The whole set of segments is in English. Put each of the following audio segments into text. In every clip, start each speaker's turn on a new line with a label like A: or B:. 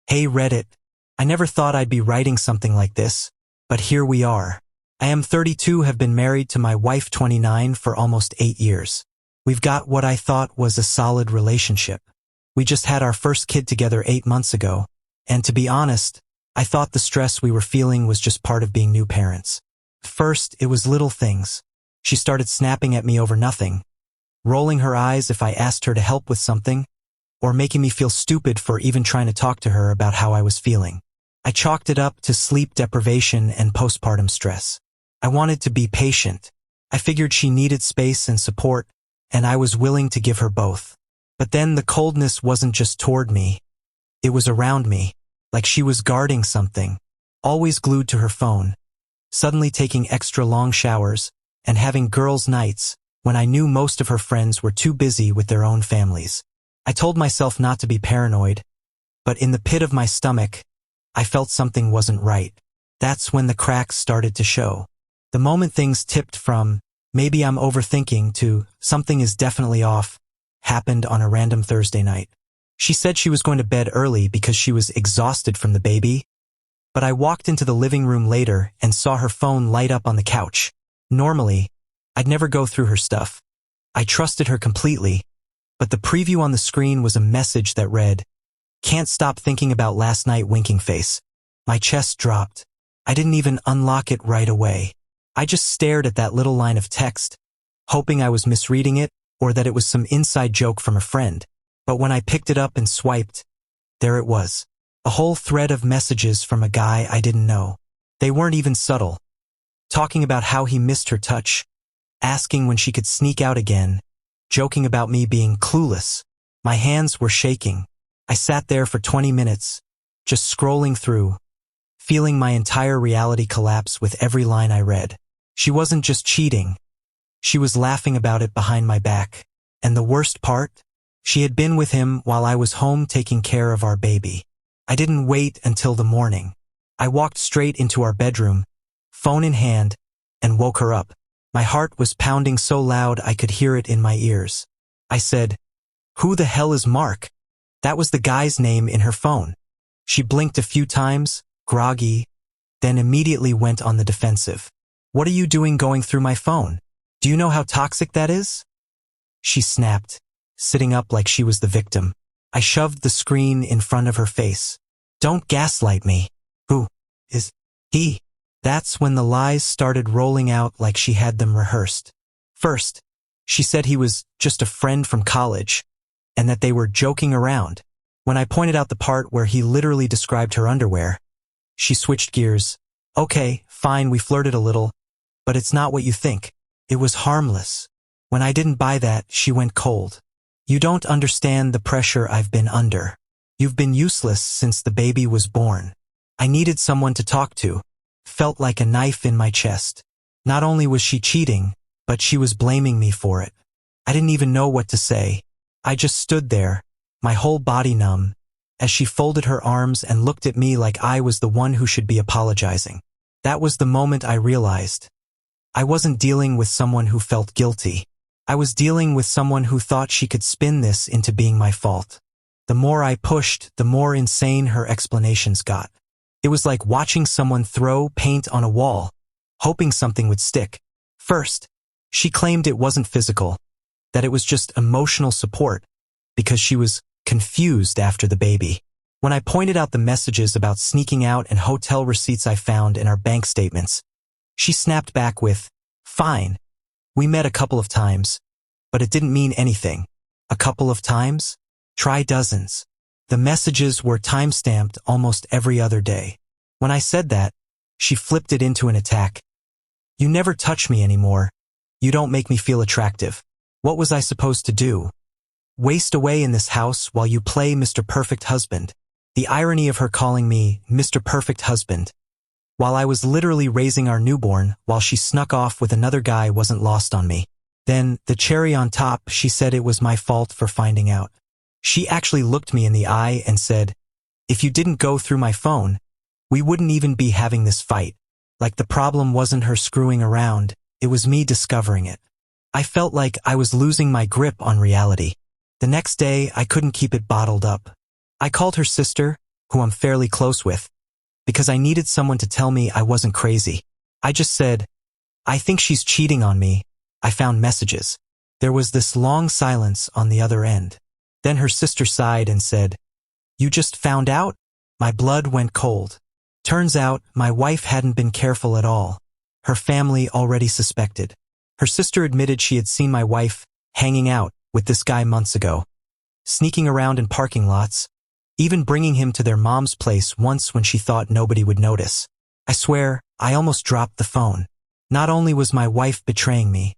A: Hey Reddit, I never thought I'd be writing something like this, but here we are. I am 32, have been married to my wife 29 for almost 8 years. We've got what I thought was a solid relationship. We just had our first kid together 8 months ago, and to be honest, I thought the stress we were feeling was just part of being new parents. First, it was little things. She started snapping at me over nothing, rolling her eyes if I asked her to help with something, or making me feel stupid for even trying to talk to her about how I was feeling. I chalked it up to sleep deprivation and postpartum stress. I wanted to be patient. I figured she needed space and support, and I was willing to give her both. But then the coldness wasn't just toward me. It was around me, like she was guarding something, always glued to her phone, suddenly taking extra long showers, and having girls' nights when I knew most of her friends were too busy with their own families. I told myself not to be paranoid, but in the pit of my stomach, I felt something wasn't right. That's when the cracks started to show. The moment things tipped from, maybe I'm overthinking, to something is definitely off, happened on a random Thursday night. She said she was going to bed early because she was exhausted from the baby, but I walked into the living room later and saw her phone light up on the couch. Normally, I'd never go through her stuff. I trusted her completely, but the preview on the screen was a message that read, "Can't stop thinking about last night, winking face." My chest dropped. I didn't even unlock it right away. I just stared at that little line of text, hoping I was misreading it or that it was some inside joke from a friend. But when I picked it up and swiped, there it was. A whole thread of messages from a guy I didn't know. They weren't even subtle. Talking about how he missed her touch, asking when she could sneak out again, joking about me being clueless. My hands were shaking. I sat there for 20 minutes, just scrolling through, feeling my entire reality collapse with every line I read. She wasn't just cheating. She was laughing about it behind my back. And the worst part? She had been with him while I was home taking care of our baby. I didn't wait until the morning. I walked straight into our bedroom, phone in hand, and woke her up. My heart was pounding so loud I could hear it in my ears. I said, "Who the hell is Mark?" That was the guy's name in her phone. She blinked a few times, groggy, then immediately went on the defensive. "What are you doing going through my phone? Do you know how toxic that is?" She snapped, sitting up like she was the victim. I shoved the screen in front of her face. "Don't gaslight me. Who is he?" That's when the lies started rolling out like she had them rehearsed. First, she said he was just a friend from college, and that they were joking around. When I pointed out the part where he literally described her underwear, she switched gears. "Okay, fine, we flirted a little, but it's not what you think. It was harmless." When I didn't buy that, she went cold. "You don't understand the pressure I've been under. You've been useless since the baby was born. I needed someone to talk to." Felt like a knife in my chest. Not only was she cheating, but she was blaming me for it. I didn't even know what to say. I just stood there, my whole body numb, as she folded her arms and looked at me like I was the one who should be apologizing. That was the moment I realized. I wasn't dealing with someone who felt guilty. I was dealing with someone who thought she could spin this into being my fault. The more I pushed, the more insane her explanations got. It was like watching someone throw paint on a wall, hoping something would stick. First, she claimed it wasn't physical, that it was just emotional support, because she was confused after the baby. When I pointed out the messages about sneaking out and hotel receipts I found in our bank statements, she snapped back with, "Fine. We met a couple of times, but it didn't mean anything." A couple of times? Try dozens. The messages were time-stamped almost every other day. When I said that, she flipped it into an attack. "You never touch me anymore. You don't make me feel attractive." What was I supposed to do? Waste away in this house while you play Mr. Perfect Husband? The irony of her calling me Mr. Perfect Husband, while I was literally raising our newborn while she snuck off with another guy, wasn't lost on me. Then, the cherry on top, she said it was my fault for finding out. She actually looked me in the eye and said, "If you didn't go through my phone, we wouldn't even be having this fight." Like the problem wasn't her screwing around, it was me discovering it. I felt like I was losing my grip on reality. The next day, I couldn't keep it bottled up. I called her sister, who I'm fairly close with, because I needed someone to tell me I wasn't crazy. I just said, "I think she's cheating on me." I found messages. There was this long silence on the other end. Then her sister sighed and said, "You just found out?" My blood went cold. Turns out, my wife hadn't been careful at all. Her family already suspected. Her sister admitted she had seen my wife hanging out with this guy months ago, sneaking around in parking lots, even bringing him to their mom's place once when she thought nobody would notice. I swear, I almost dropped the phone. Not only was my wife betraying me,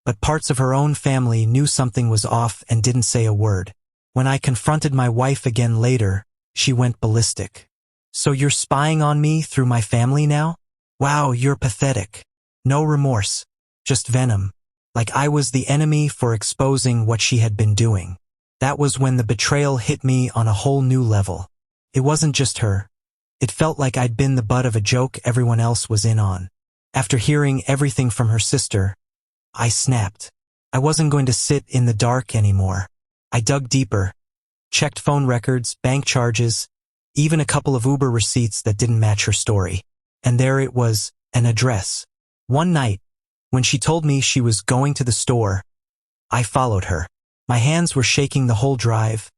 A: but parts of her own family knew something was off and didn't say a word. When I confronted my wife again later, she went ballistic. "So you're spying on me through my family now? Wow, you're pathetic." No remorse, just venom. Like I was the enemy for exposing what she had been doing. That was when the betrayal hit me on a whole new level. It wasn't just her. It felt like I'd been the butt of a joke everyone else was in on. After hearing everything from her sister, I snapped. I wasn't going to sit in the dark anymore. I dug deeper, checked phone records, bank charges, even a couple of Uber receipts that didn't match her story. And there it was, an address. One night, when she told me she was going to the store, I followed her. My hands were shaking the whole drive,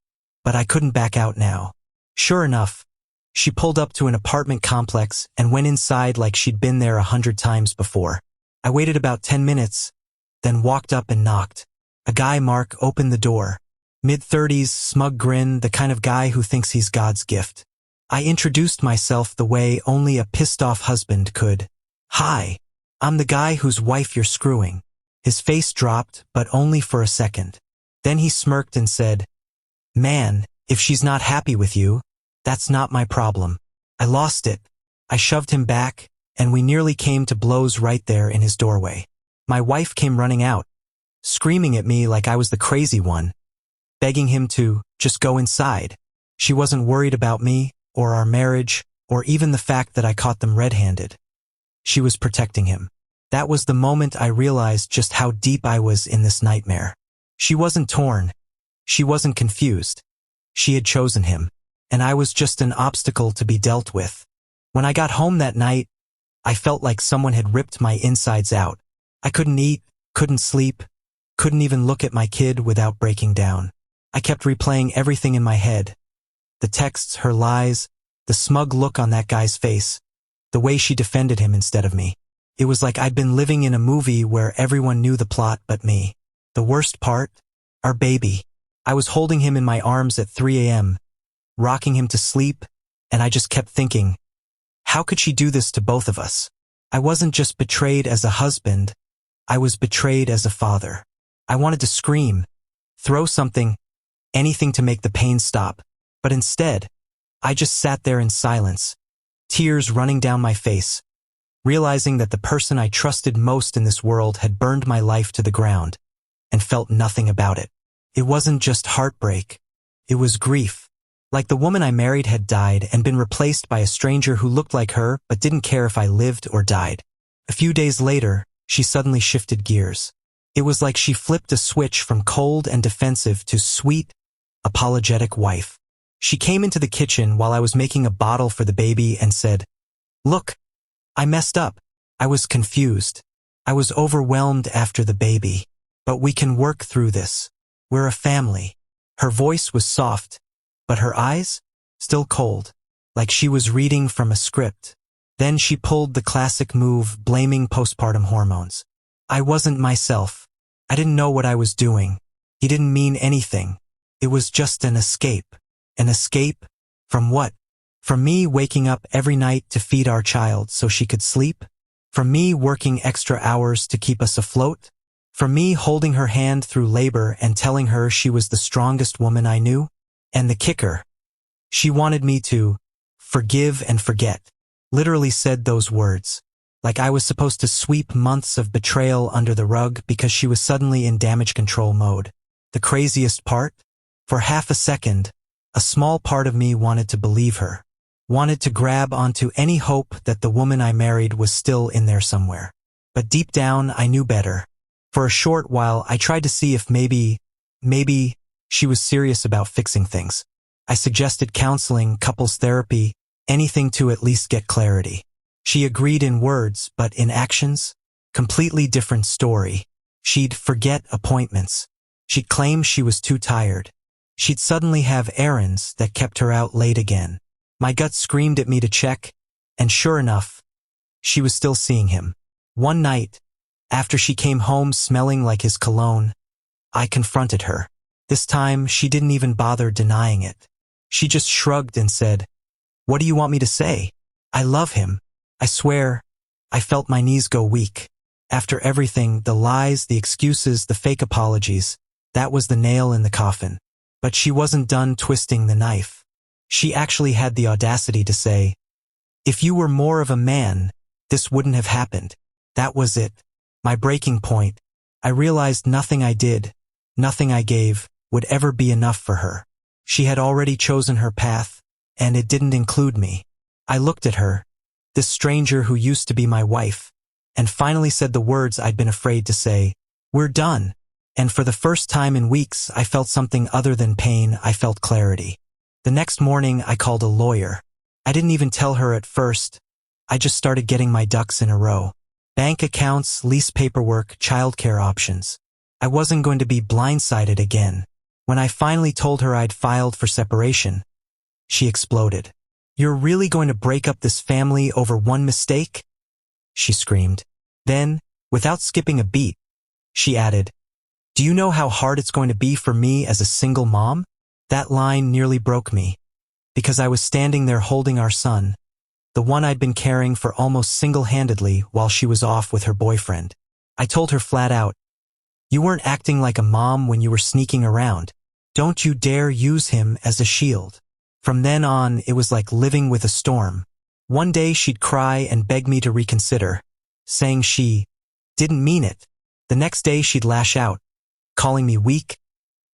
A: but I couldn't back out now. Sure enough, she pulled up to an apartment complex and went inside like she'd been there 100 times before. I waited about 10 minutes, then walked up and knocked. A guy, Mark, opened the door. Mid-30s, smug grin, the kind of guy who thinks he's God's gift. I introduced myself the way only a pissed-off husband could. "Hi, I'm the guy whose wife you're screwing." His face dropped, but only for a second. Then he smirked and said, "Man, if she's not happy with you, that's not my problem." I lost it. I shoved him back, and we nearly came to blows right there in his doorway. My wife came running out, screaming at me like I was the crazy one, begging him to just go inside. She wasn't worried about me, or our marriage, or even the fact that I caught them red-handed. She was protecting him. That was the moment I realized just how deep I was in this nightmare. She wasn't torn. She wasn't confused. She had chosen him, and I was just an obstacle to be dealt with. When I got home that night, I felt like someone had ripped my insides out. I couldn't eat, couldn't sleep, couldn't even look at my kid without breaking down. I kept replaying everything in my head. The texts, her lies, the smug look on that guy's face, the way she defended him instead of me. It was like I'd been living in a movie where everyone knew the plot but me. The worst part? Our baby. I was holding him in my arms at 3 a.m., rocking him to sleep, and I just kept thinking, how could she do this to both of us? I wasn't just betrayed as a husband, I was betrayed as a father. I wanted to scream, throw something, anything to make the pain stop. But instead, I just sat there in silence, tears running down my face, realizing that the person I trusted most in this world had burned my life to the ground and felt nothing about it. It wasn't just heartbreak, it was grief. Like the woman I married had died and been replaced by a stranger who looked like her but didn't care if I lived or died. A few days later, she suddenly shifted gears. It was like she flipped a switch from cold and defensive to sweet, apologetic wife. She came into the kitchen while I was making a bottle for the baby and said, "Look, I messed up. I was confused. I was overwhelmed after the baby. But we can work through this. We're a family." Her voice was soft, but her eyes, still cold, like she was reading from a script. Then she pulled the classic move, blaming postpartum hormones. I wasn't myself. I didn't know what I was doing. He didn't mean anything. It was just an escape. An escape? From what? From me waking up every night to feed our child so she could sleep? From me working extra hours to keep us afloat? From me holding her hand through labor and telling her she was the strongest woman I knew? And the kicker, she wanted me to forgive and forget. Literally said those words. Like I was supposed to sweep months of betrayal under the rug because she was suddenly in damage control mode. The craziest part? For half a second, a small part of me wanted to believe her. Wanted to grab onto any hope that the woman I married was still in there somewhere. But deep down, I knew better. For a short while, I tried to see if maybe she was serious about fixing things. I suggested counseling, couples therapy, anything to at least get clarity. She agreed in words, but in actions? Completely different story. She'd forget appointments. She'd claim she was too tired. She'd suddenly have errands that kept her out late again. My gut screamed at me to check, and sure enough, she was still seeing him. One night, after she came home smelling like his cologne, I confronted her. This time, she didn't even bother denying it. She just shrugged and said, "What do you want me to say? I love him. I swear." I felt my knees go weak. After everything, the lies, the excuses, the fake apologies, that was the nail in the coffin. But she wasn't done twisting the knife. She actually had the audacity to say, "If you were more of a man, this wouldn't have happened." That was it. My breaking point. I realized nothing I did, nothing I gave, would ever be enough for her. She had already chosen her path, and it didn't include me. I looked at her, this stranger who used to be my wife, and finally said the words I'd been afraid to say, "We're done." And for the first time in weeks, I felt something other than pain. I felt clarity. The next morning, I called a lawyer. I didn't even tell her at first. I just started getting my ducks in a row. Bank accounts, lease paperwork, childcare options. I wasn't going to be blindsided again. When I finally told her I'd filed for separation, she exploded. "You're really going to break up this family over one mistake?" she screamed. Then, without skipping a beat, she added, "Do you know how hard it's going to be for me as a single mom?" That line nearly broke me, because I was standing there holding our son, the one I'd been carrying for almost single-handedly while she was off with her boyfriend. I told her flat out, "You weren't acting like a mom when you were sneaking around. Don't you dare use him as a shield." From then on, it was like living with a storm. One day she'd cry and beg me to reconsider, saying she didn't mean it. The next day she'd lash out, calling me weak,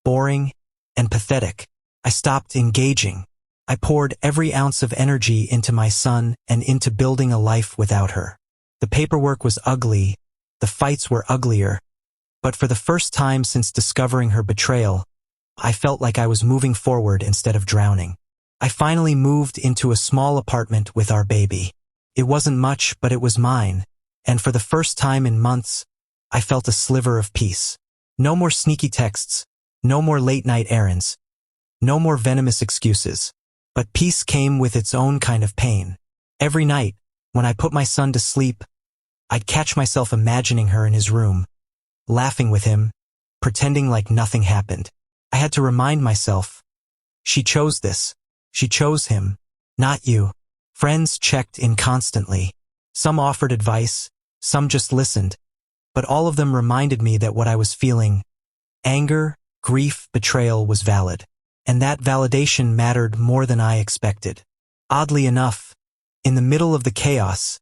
A: boring, and pathetic. I stopped engaging. I poured every ounce of energy into my son and into building a life without her. The paperwork was ugly, the fights were uglier, but for the first time since discovering her betrayal, I felt like I was moving forward instead of drowning. I finally moved into a small apartment with our baby. It wasn't much, but it was mine, and for the first time in months, I felt a sliver of peace. No more sneaky texts, no more late-night errands, no more venomous excuses. But peace came with its own kind of pain. Every night, when I put my son to sleep, I'd catch myself imagining her in his room, laughing with him, pretending like nothing happened. I had to remind myself, she chose this. She chose him, not you. Friends checked in constantly. Some offered advice, some just listened, but all of them reminded me that what I was feeling, anger, grief, betrayal, was valid. And that validation mattered more than I expected. Oddly enough, in the middle of the chaos,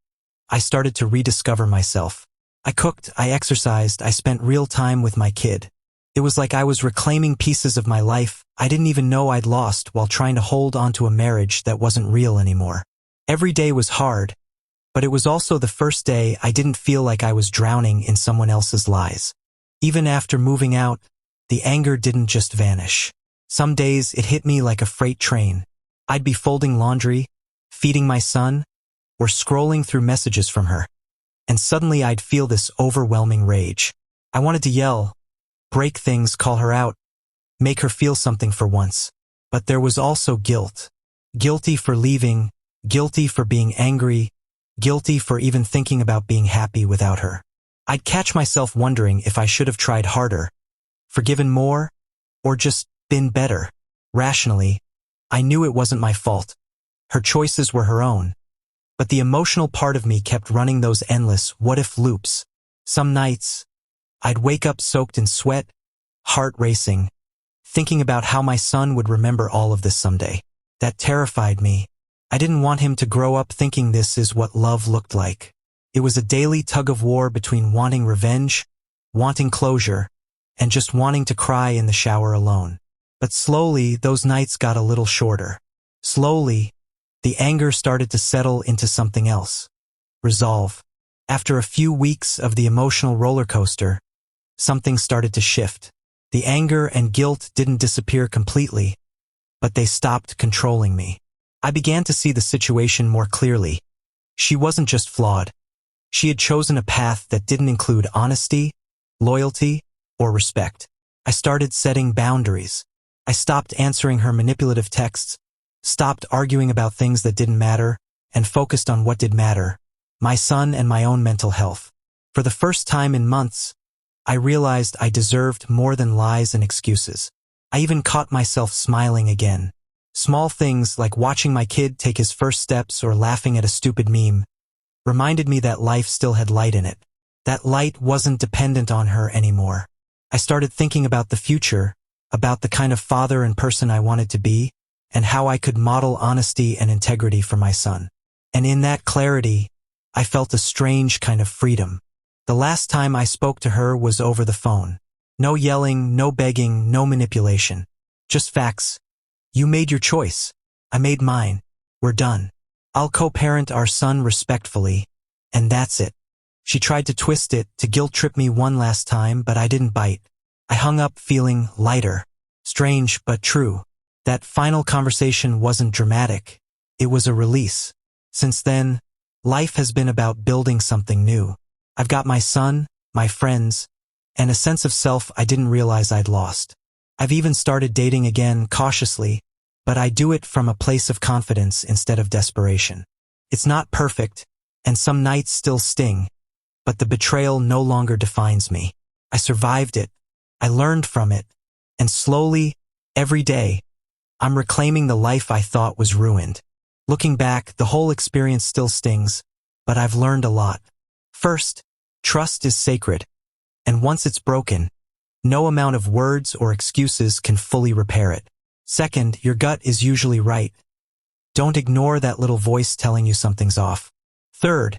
A: I started to rediscover myself. I cooked, I exercised, I spent real time with my kid. It was like I was reclaiming pieces of my life I didn't even know I'd lost while trying to hold onto a marriage that wasn't real anymore. Every day was hard, but it was also the first day I didn't feel like I was drowning in someone else's lies. Even after moving out, the anger didn't just vanish. Some days it hit me like a freight train. I'd be folding laundry, feeding my son, or scrolling through messages from her. And suddenly I'd feel this overwhelming rage. I wanted to yell, break things, call her out, make her feel something for once. But there was also guilt. Guilty for leaving, guilty for being angry, guilty for even thinking about being happy without her. I'd catch myself wondering if I should have tried harder, forgiven more, or just been better. Rationally, I knew it wasn't my fault. Her choices were her own. But the emotional part of me kept running those endless what-if loops. Some nights, I'd wake up soaked in sweat, heart racing, thinking about how my son would remember all of this someday. That terrified me. I didn't want him to grow up thinking this is what love looked like. It was a daily tug-of-war between wanting revenge, wanting closure, and just wanting to cry in the shower alone. But slowly, those nights got a little shorter. Slowly, the anger started to settle into something else. Resolve. After a few weeks of the emotional roller coaster, something started to shift. The anger and guilt didn't disappear completely, but they stopped controlling me. I began to see the situation more clearly. She wasn't just flawed. She had chosen a path that didn't include honesty, loyalty, or respect. I started setting boundaries. I stopped answering her manipulative texts, stopped arguing about things that didn't matter, and focused on what did matter, my son and my own mental health. For the first time in months, I realized I deserved more than lies and excuses. I even caught myself smiling again. Small things like watching my kid take his first steps or laughing at a stupid meme reminded me that life still had light in it. That light wasn't dependent on her anymore. I started thinking about the future, about the kind of father and person I wanted to be, and how I could model honesty and integrity for my son. And in that clarity, I felt a strange kind of freedom. The last time I spoke to her was over the phone. No yelling, no begging, no manipulation. Just facts. You made your choice. I made mine. We're done. I'll co-parent our son respectfully, and that's it. She tried to twist it, to guilt-trip me one last time, but I didn't bite. I hung up feeling lighter. Strange, but true. That final conversation wasn't dramatic. It was a release. Since then, life has been about building something new. I've got my son, my friends, and a sense of self I didn't realize I'd lost. I've even started dating again cautiously, but I do it from a place of confidence instead of desperation. It's not perfect, and some nights still sting, but the betrayal no longer defines me. I survived it. I learned from it, and slowly, every day, I'm reclaiming the life I thought was ruined. Looking back, the whole experience still stings, but I've learned a lot. First, trust is sacred, and once it's broken, no amount of words or excuses can fully repair it. Second, your gut is usually right. Don't ignore that little voice telling you something's off. Third,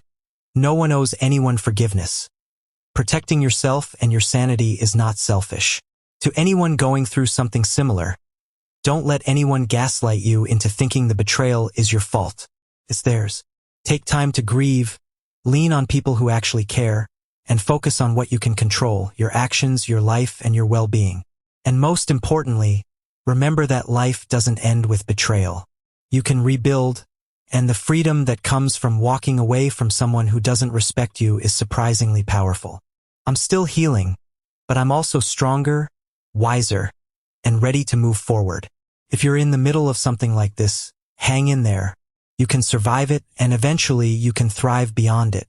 A: no one owes anyone forgiveness. Protecting yourself and your sanity is not selfish. To anyone going through something similar, don't let anyone gaslight you into thinking the betrayal is your fault. It's theirs. Take time to grieve, lean on people who actually care, and focus on what you can control, your actions, your life, and your well-being. And most importantly, remember that life doesn't end with betrayal. You can rebuild, and the freedom that comes from walking away from someone who doesn't respect you is surprisingly powerful. I'm still healing, but I'm also stronger, wiser, and ready to move forward. If you're in the middle of something like this, hang in there. You can survive it, and eventually you can thrive beyond it.